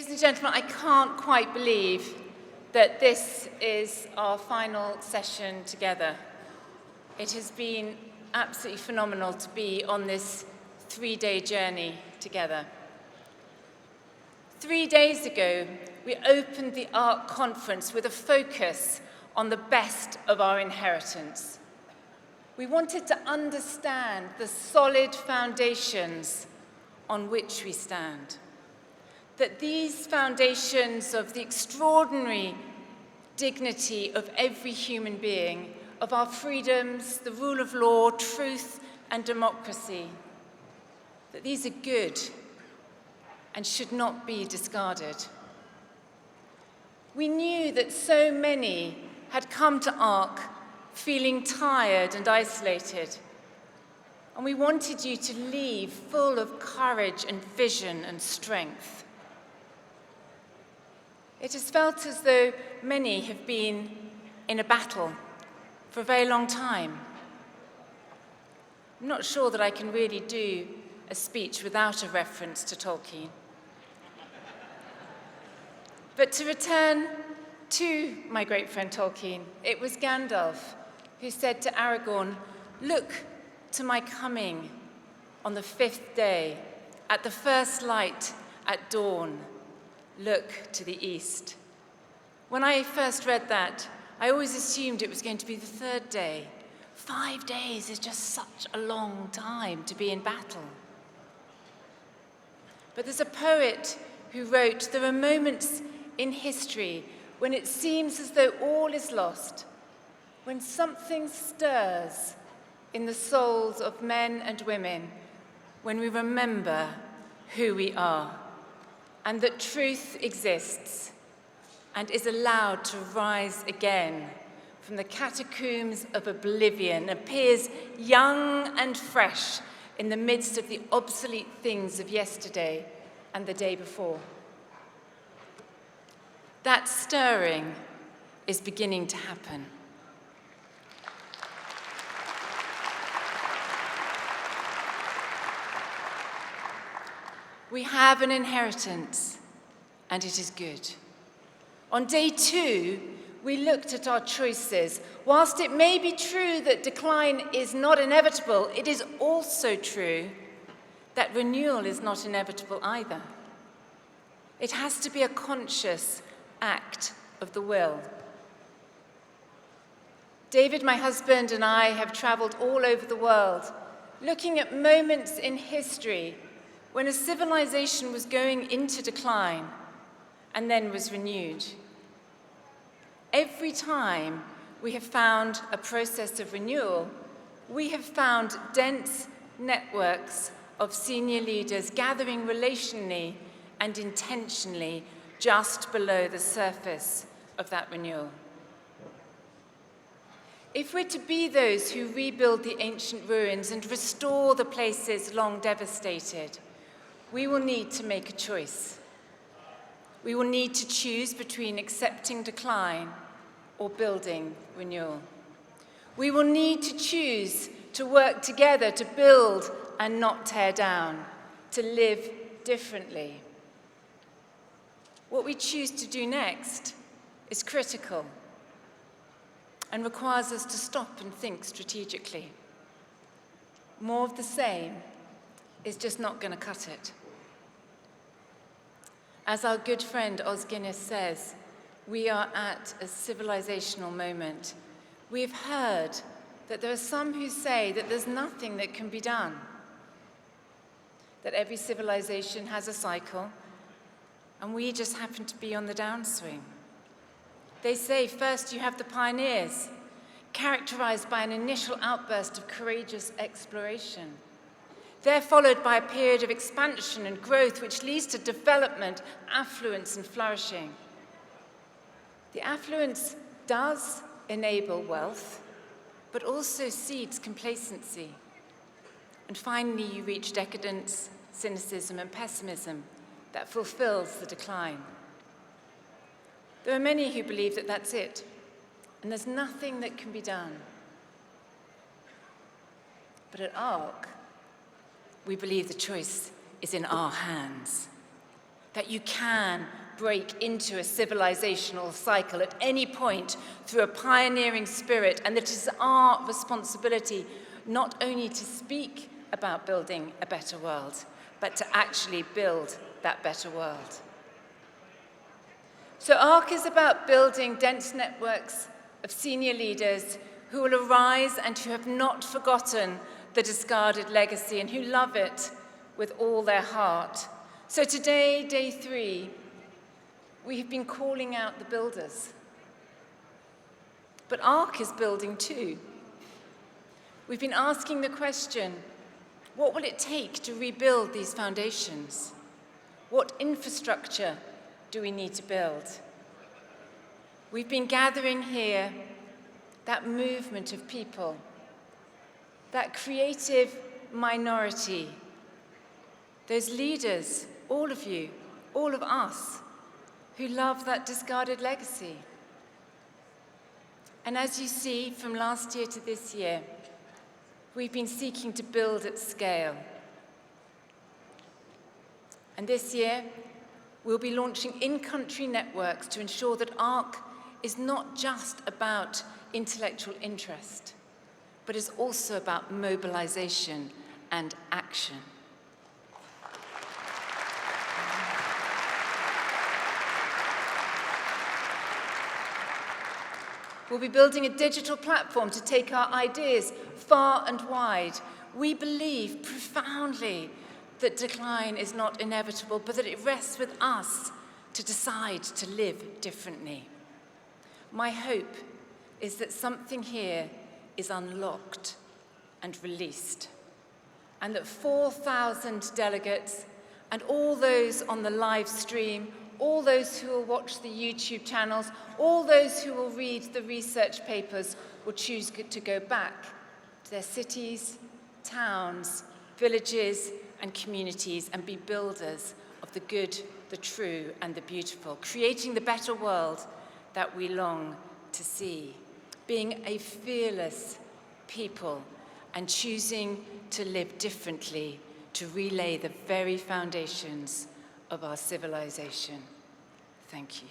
Ladies and gentlemen, I can't quite believe that this is our final session together. It has been absolutely phenomenal to be on this 3-day journey together. 3 days ago, we opened the ARC conference with a focus on the best of our inheritance. We wanted to understand the solid foundations on which we stand. That these foundations of the extraordinary dignity of every human being, of our freedoms, the rule of law, truth, and democracy, that these are good and should not be discarded. We knew that so many had come to ARC feeling tired and isolated, and we wanted you to leave full of courage and vision and strength. It has felt as though many have been in a battle for a very long time. I'm not sure that I can really do a speech without a reference to Tolkien. But to return to my great friend Tolkien, it was Gandalf who said to Aragorn, "Look to my coming on the 5th day, at the first light at dawn. Look to the east." When I first read that, I always assumed it was going to be the 3rd day. 5 days is just such a long time to be in battle. But there's a poet who wrote, "There are moments in history when it seems as though all is lost, when something stirs in the souls of men and women, when we remember who we are, and that truth exists and is allowed to rise again from the catacombs of oblivion, appears young and fresh in the midst of the obsolete things of yesterday and the day before." That stirring is beginning to happen. We have an inheritance, and it is good. On day 2, we looked at our choices. Whilst it may be true that decline is not inevitable, it is also true that renewal is not inevitable either. It has to be a conscious act of the will. David, my husband, and I have traveled all over the world, looking at moments in history when a civilization was going into decline and then was renewed. Every time we have found a process of renewal, we have found dense networks of senior leaders gathering relationally and intentionally just below the surface of that renewal. If we're to be those who rebuild the ancient ruins and restore the places long devastated, we will need to make a choice. We will need to choose between accepting decline or building renewal. We will need to choose to work together to build and not tear down, to live differently. What we choose to do next is critical and requires us to stop and think strategically. More of the same is just not going to cut it. As our good friend Os Guinness says, we are at a civilizational moment. We've heard that there are some who say that there's nothing that can be done, that every civilization has a cycle, and we just happen to be on the downswing. They say first you have the pioneers, characterized by an initial outburst of courageous exploration. They're followed by a period of expansion and growth which leads to development, affluence, and flourishing. The affluence does enable wealth, but also seeds complacency. And finally, you reach decadence, cynicism, and pessimism that fulfills the decline. There are many who believe that that's it, and there's nothing that can be done. But at ARC, we believe the choice is in our hands. that you can break into a civilizational cycle at any point through a pioneering spirit, and that it is our responsibility not only to speak about building a better world, but to actually build that better world. So ARC is about building dense networks of senior leaders who will arise and who have not forgotten the discarded legacy and who love it with all their heart. So today, day 3, we have been calling out the builders. But ARC is building too. We've been asking the question, what will it take to rebuild these foundations? What infrastructure do we need to build? We've been gathering here that movement of people, that creative minority, those leaders, all of you, all of us, who love that discarded legacy. And as you see, from last year to this year, we've been seeking to build at scale. And this year, we'll be launching in-country networks to ensure that ARC is not just about intellectual interest, but is also about mobilization and action. We'll be building a digital platform to take our ideas far and wide. We believe profoundly that decline is not inevitable, but that it rests with us to decide to live differently. My hope is that something here is unlocked and released, and that 4,000 delegates and all those on the live stream, all those who will watch the YouTube channels, all those who will read the research papers will choose to go back to their cities, towns, villages, and communities and be builders of the good, the true, and the beautiful, creating the better world that we long to see, being a fearless people and choosing to live differently to relay the very foundations of our civilization. Thank you.